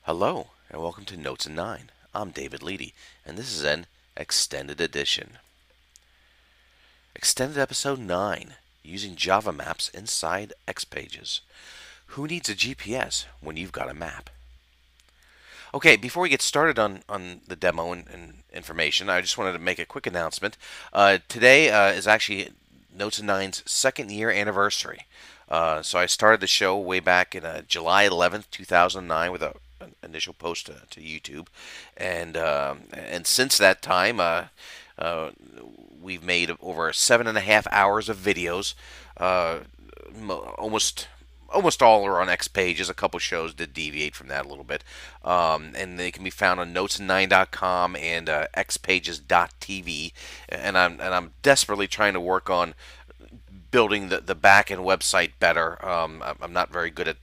Hello, and welcome to NotesIn9. I'm David Leedy, and this is an extended edition. Extended episode 9, using Java maps inside Xpages. Who needs a GPS when you've got a map? Okay, before we get started on the demo and information, I just wanted to make a quick announcement. Today is actually NotesIn9's second year anniversary. So I started the show way back in July 11th, 2009 with an initial post to YouTube. And since that time, uh, we've made over 7.5 hours of videos, almost all are on Xpages. A couple shows did deviate from that a little bit. And they can be found on NotesIn9.com and Xpages.tv. And I'm desperately trying to work on building the back end website better. I'm not very good at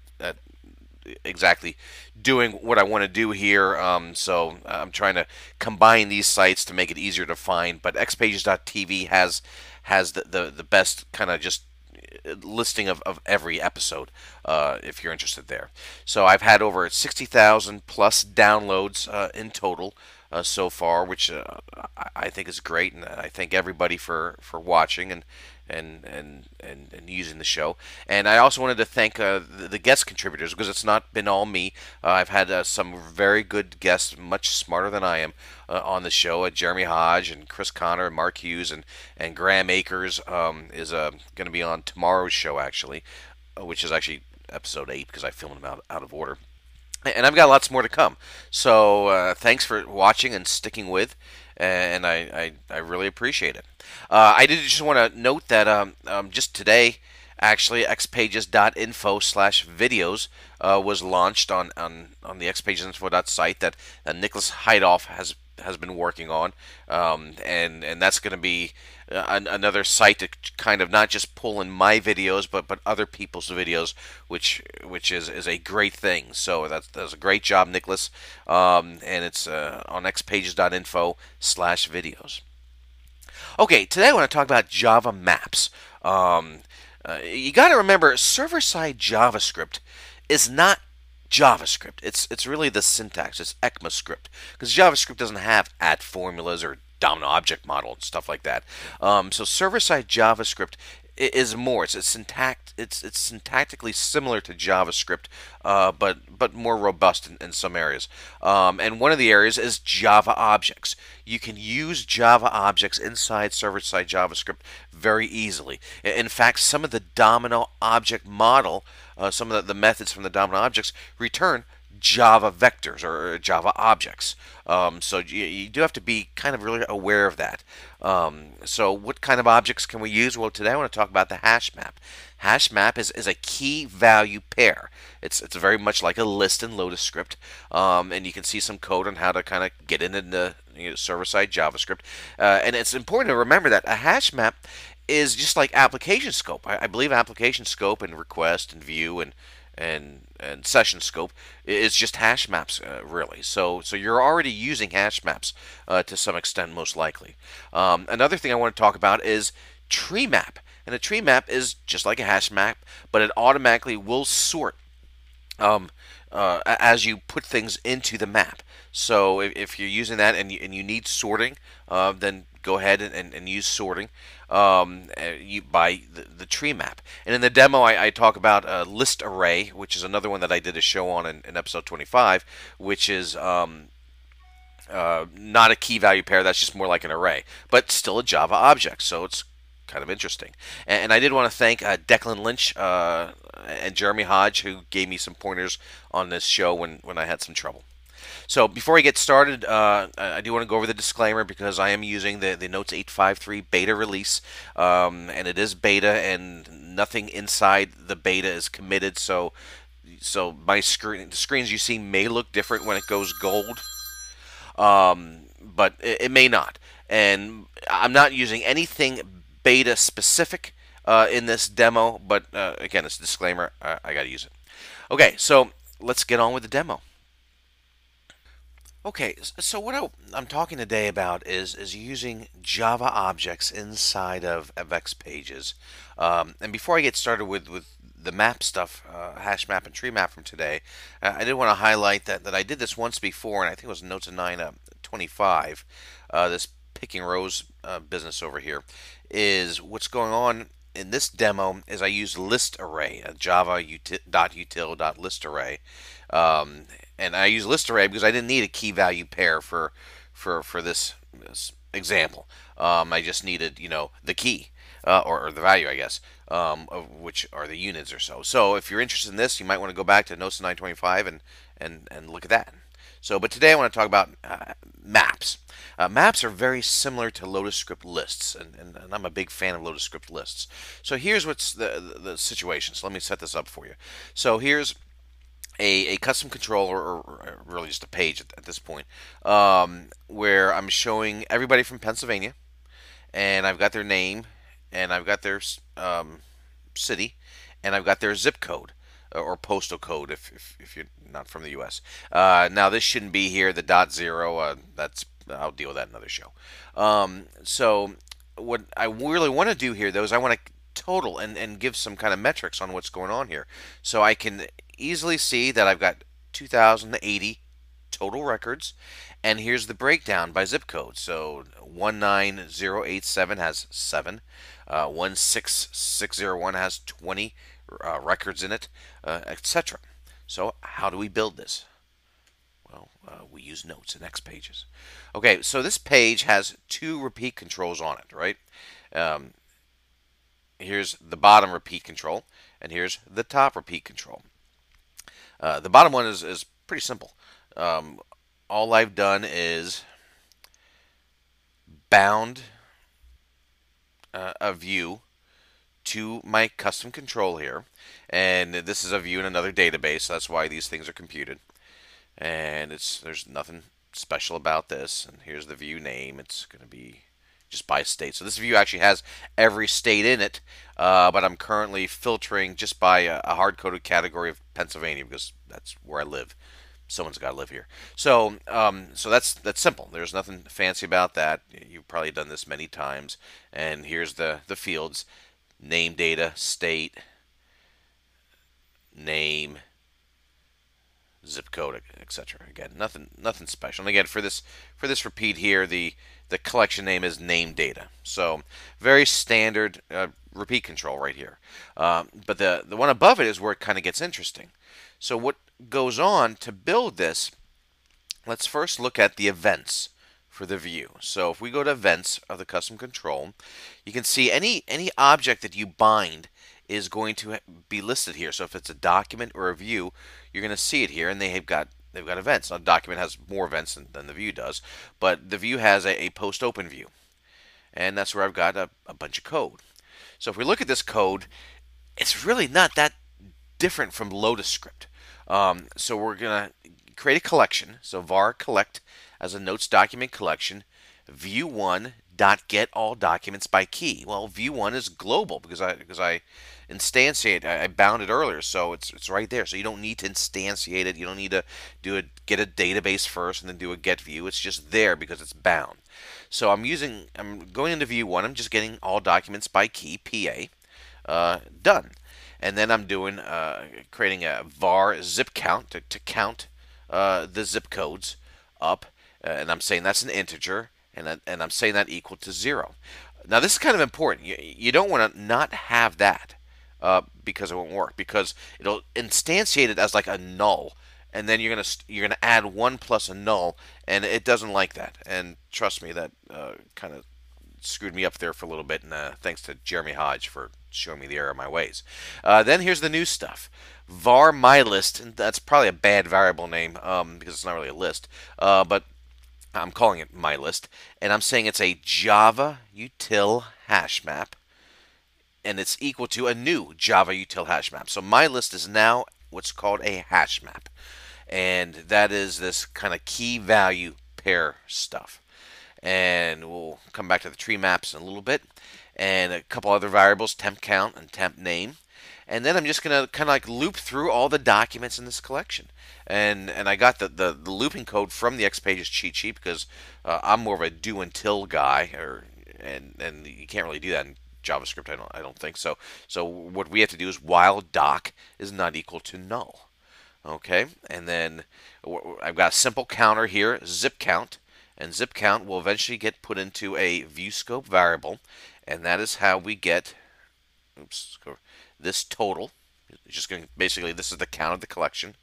exactly doing what I want to do here. So I'm trying to combine these sites to make it easier to find. But Xpages.tv has the best kind of just listing of every episode if you're interested there. So I've had over 60,000 plus downloads in total so far, which I think is great, and I thank everybody for watching and using the show. And I also wanted to thank the guest contributors, because it's not been all me. I've had some very good guests, much smarter than I am, on the show. Jeremy Hodge and Chris Connor and Mark Hughes and Graham Akers is going to be on tomorrow's show, actually, which is actually episode 8, because I filmed them out of order. And I've got lots more to come. So thanks for watching and sticking with, and I really appreciate it. I did just want to note that just today, actually, xpages.info/videos was launched on the xpagesinfo site that Nicholas Heidoff has been working on, and that's going to be another site to kind of not just pull in my videos, but other people's videos, which is a great thing. So that's a great job, Nicholas, and it's on xpages.info/videos. Okay, today I want to talk about Java maps. You got to remember, server-side JavaScript is not JavaScript. It's really the syntax. It's ECMAScript, because JavaScript doesn't have at formulas or dominant object model and stuff like that. So server-side JavaScript is more. It's syntactically similar to JavaScript, but more robust in some areas. And one of the areas is Java objects. You can use Java objects inside server-side JavaScript very easily. In fact, some of the domino object model, some of the methods from the domino objects return Java vectors or Java objects. So you do have to be kind of really aware of that. So what kind of objects can we use? Well, today I want to talk about the HashMap. HashMap is a key value pair. It's very much like a list in Lotus script, and you can see some code on how to kind of get into server-side JavaScript. And it's important to remember that a HashMap is just like application scope. I believe application scope and request and view and session scope is just hash maps, really. So you're already using hash maps to some extent, most likely. Another thing I want to talk about is TreeMap. And a TreeMap is just like a hash map, but it automatically will sort as you put things into the map. So if you're using that and you need sorting, then go ahead and use sorting by the tree map. And in the demo, I talk about a list array, which is another one that I did a show on in episode 25, which is not a key value pair. That's just more like an array, but still a Java object. So it's kind of interesting. And I did want to thank Declan Lynch and Jeremy Hodge, who gave me some pointers on this show when I had some trouble. So before I get started, I do want to go over the disclaimer, because I am using the Notes 8.5.3 beta release, and it is beta, and nothing inside the beta is committed. So the screens you see may look different when it goes gold, but it may not. And I'm not using anything beta specific in this demo, but again, it's a disclaimer. I got to use it. Okay, so let's get on with the demo. Okay, so what I'm talking today about is using Java objects inside of Xpages. And before I get started with the map stuff, HashMap and TreeMap from today, I did want to highlight that I did this once before, and I think it was NotesIn9 25. This picking rows business over here is what's going on in this demo is I use list array, a Java .util.list array, and I use list array because I didn't need a key value pair for this example. I just needed the key or the value, I guess, of which are the units or so. So if you're interested in this, you might want to go back to Notes 925 and look at that. So, but today I want to talk about maps. Maps are very similar to Lotus script lists, and I'm a big fan of Lotus script lists. So here's what's the situation. So let me set this up for you. So here's a custom control, or really just a page at this point, where I'm showing everybody from Pennsylvania, and I've got their name, and I've got their city, and I've got their zip code or postal code if you're not from the U.S. Now this shouldn't be here. The .0. I'll deal with that in another show. So what I really want to do here, though, is I want to total and give some kind of metrics on what's going on here, so I can easily see that I've got 2,080 total records, and here's the breakdown by zip code. So 19087 has 7, 16601 has 20 records in it, etc. So how do we build this? Well, we use notes in Xpages. Okay, so this page has 2 repeat controls on it, right? Here's the bottom repeat control, and here's the top repeat control. The bottom one is pretty simple. All I've done is bound a view to my custom control here, and this is a view in another database, so that's why these things are computed. And there's nothing special about this. And here's the view name. It's going to be just by state. So this view actually has every state in it, but I'm currently filtering just by a hard-coded category of Pennsylvania because that's where I live. Someone's got to live here. So so that's simple. There's nothing fancy about that. You've probably done this many times. And here's the fields: name, data, state, name, zip code, etc. Again, nothing special. And again, for this repeat here, the collection name is name data. So very standard repeat control right here. But the one above it is where it kind of gets interesting. So what goes on to build this? Let's first look at the events for the view. So if we go to events of the custom control, you can see any object that you bind is going to be listed here. So if it's a document or a view, you're going to see it here, and they've got events. Now, a document has more events than the view does, but the view has a post open view, and that's where I've got a bunch of code. So if we look at this code, it's really not that different from Lotus script. So we're going to create a collection. So var collect as a notes document collection, view1 .get all documents by key. Well, view1 is global because I instantiate. I bound it earlier, so it's right there. So you don't need to instantiate it. You don't need to get a database first and then do a get view. It's just there because it's bound. So I'm going into view1. I'm just getting all documents by key, PA, done. And then I'm doing creating a var zip count to count the zip codes up, and I'm saying that's an integer. And I'm saying that equal to 0. Now this is kind of important. You don't want to not have that because it won't work, because it'll instantiate it as like a null, and then you're gonna add 1 plus a null, and it doesn't like that. And trust me, that kind of screwed me up there for a little bit. And thanks to Jeremy Hodge for showing me the error of my ways. Then here's the new stuff. Var mylist, and that's probably a bad variable name because it's not really a list, but I'm calling it my list, and I'm saying it's a Java util hash map, and it's equal to a new Java util hash map. So my list is now what's called a hash map, and that is this kind of key value pair stuff. And we'll come back to the tree maps in a little bit, and a couple other variables: temp count and temp name. And then I'm just going to kind of like loop through all the documents in this collection. And I got the looping code from the Xpages cheat sheet because I'm more of a do until guy, and you can't really do that in JavaScript. I don't think so. So what we have to do is while doc is not equal to null. Okay, and then I've got a simple counter here, zip count, and zip count will eventually get put into a view scope variable, and that is how we get, this total. It's just going basically, this is the count of the collection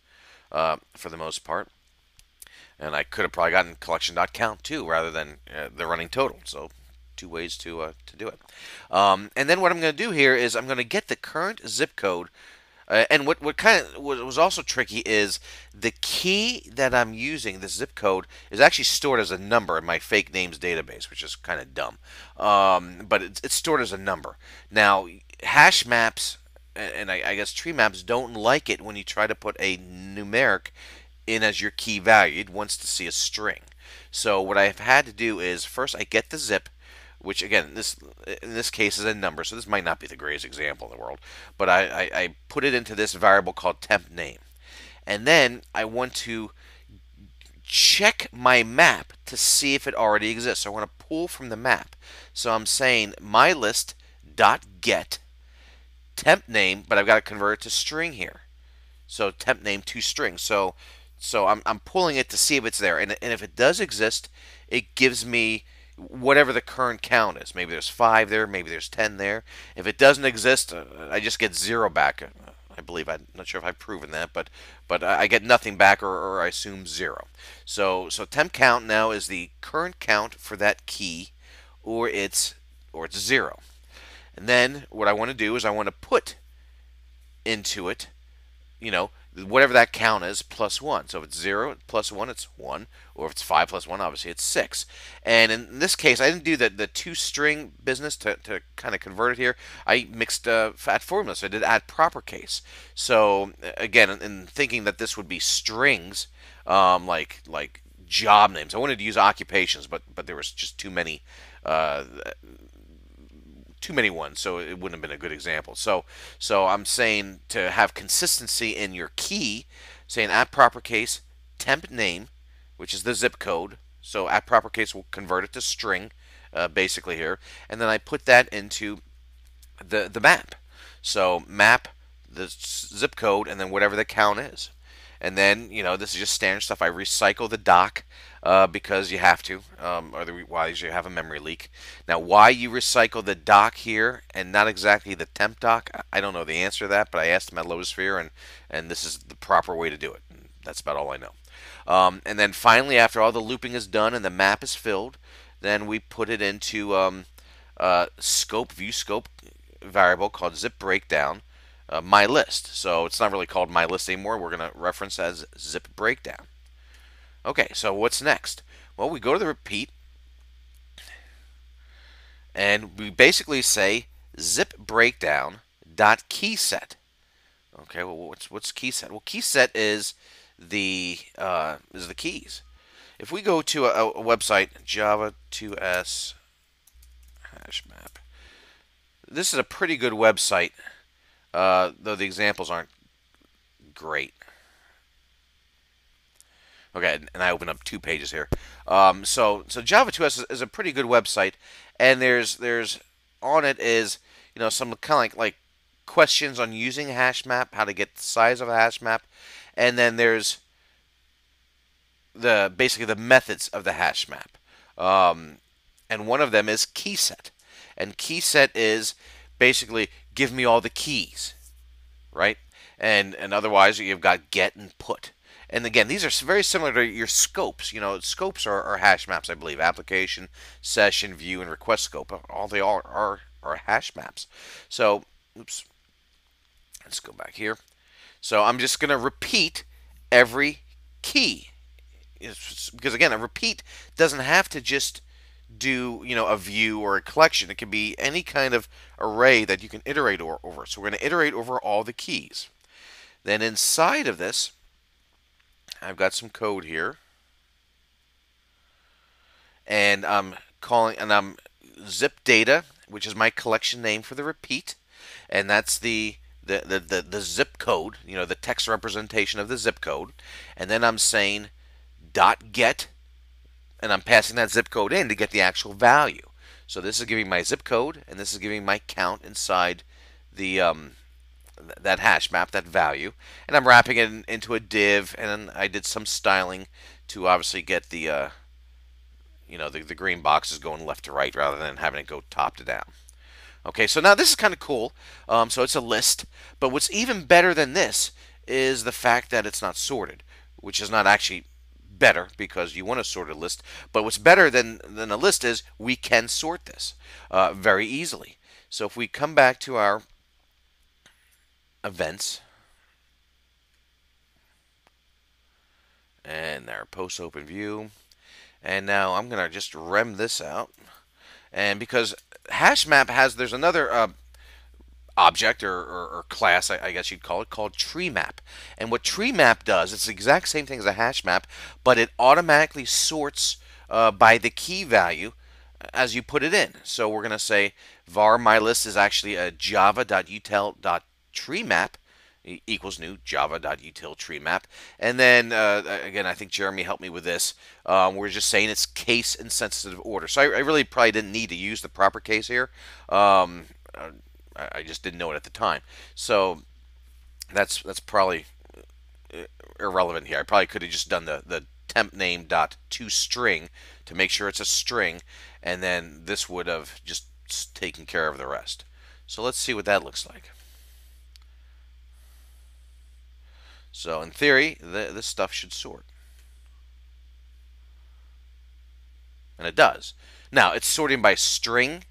for the most part. And I could have probably gotten collection.count too, rather than the running total. So two ways to do it. And then what I'm going to do here is I'm going to get the current zip code. And what kind of was also tricky is the key that I'm using, the zip code, is actually stored as a number in my fake names database, which is kind of dumb. But it's stored as a number. Now, HashMaps and I guess TreeMaps don't like it when you try to put a numeric in as your key value. It wants to see a string. So what I've had to do is first I get the zip, which again in this case is a number, so this might not be the greatest example in the world, but I put it into this variable called temp name. And then I want to check my map to see if it already exists. So I want to pull from the map. So I'm saying my list dot get temp name, but I've got to convert it to string here. So temp name to string. So I'm pulling it to see if it's there, and if it does exist, it gives me whatever the current count is. Maybe there's 5 there, maybe there's 10 there. If it doesn't exist, I just get 0 back. I believe, I'm not sure if I've proven that, but I get nothing back, or I assume 0. So temp count now is the current count for that key, or it's 0. And then what I want to do is I want to put into it, whatever that count is, plus 1. So if it's 0 plus 1, it's 1. Or if it's 5 plus 1, obviously it's 6. And in this case, I didn't do the toString business to kind of convert it here. I mixed at formula, so I did add proper case. So again, in thinking that this would be strings, like job names, I wanted to use occupations, but there was just too many ones, so it wouldn't have been a good example. So I'm saying to have consistency in your key, saying at proper case temp name, which is the zip code. So at proper case will convert it to string, basically here, and then I put that into the map. So map the zip code and then whatever the count is. And then, this is just standard stuff. I recycle the doc because you have to, otherwise you have a memory leak. Now, why you recycle the doc here and not exactly the temp doc, I don't know the answer to that, but I asked my Lotusphere, and this is the proper way to do it. And that's about all I know. And then finally, after all the looping is done and the map is filled, then we put it into view scope variable called zip breakdown. My list. So it's not really called my list anymore. We're going to reference as zip breakdown. Okay, so what's next? Well, we go to the repeat, and we basically say zip breakdown dot key set. Okay, well, what's key set? Well, key set is the keys. If we go to a website, Java 2S HashMap, this is a pretty good website. Though the examples aren't great. Okay, and I open up 2 pages here. So Java 2S is a pretty good website, and there's on it is some kind of like questions on using a hash map, how to get the size of a hash map, and then there's basically the methods of the hash map. And one of them is key set, and key set is basically give me all the keys, right? And otherwise you've got get and put. And again, these are very similar to your scopes. Scopes are hash maps, I believe. Application, session, view, and request scope. All they are hash maps. So, oops. Let's go back here. So I'm just going to repeat every key. Because again, a repeat doesn't have to just do a view or a collection. It can be any kind of array that you can iterate over. So we're going to iterate over all the keys. Then inside of this, I've got some code here, and I'm zip data, which is my collection name for the repeat, and that's the zip code, the text representation of the zip code. And then I'm saying dot get, and I'm passing that zip code in to get the actual value. So this is giving my zip code, and this is giving my count inside the that hash map, that value, and I'm wrapping it into a div, and I did some styling to obviously get the the green boxes going left to right rather than having it go top to down. Okay, so now this is kind of cool. So it's a list, but what's even better than this is the fact that it's not sorted, which is not actually better because you want a sorted list. But what's better than a list is we can sort this very easily. So if we come back to our events and our post open view, and now I'm gonna just rem this out, and because HashMap there's another object or class, I guess you'd call it, called TreeMap. And what TreeMap does, it's the exact same thing as a hash map, but it automatically sorts by the key value as you put it in. So we're going to say var mylist is actually a java.util.treemap equals new java.util treemap. And then, again, I think Jeremy helped me with this. We're just saying it's case insensitive order. So I really probably didn't need to use the proper case here. I just didn't know it at the time. So that's probably irrelevant here. I probably could have just done the temp name dot to string to make sure it's a string, and then this would have just taken care of the rest. So let's see what that looks like. So in theory, this stuff should sort, and it does. Now it's sorting by string,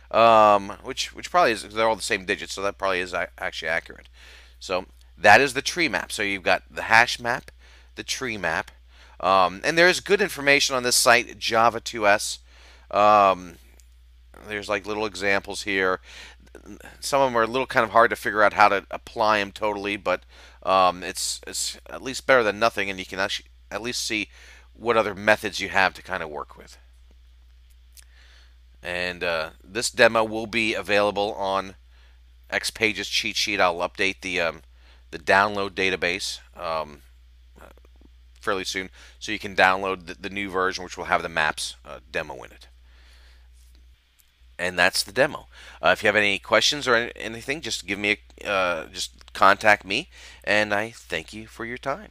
which probably is, they're all the same digits, so that probably is actually accurate. So that is the tree map. So you've got the hash map, the tree map, and there is good information on this site, Java 2S. There's like little examples here. Some of them are a little kind of hard to figure out how to apply them totally, but it's at least better than nothing, and you can actually at least see what other methods you have to kind of work with. And this demo will be available on Xpages cheat sheet. I'll update the download database fairly soon, so you can download the new version, which will have the maps demo in it. And that's the demo. If you have any questions or anything, just give me just contact me, and I thank you for your time.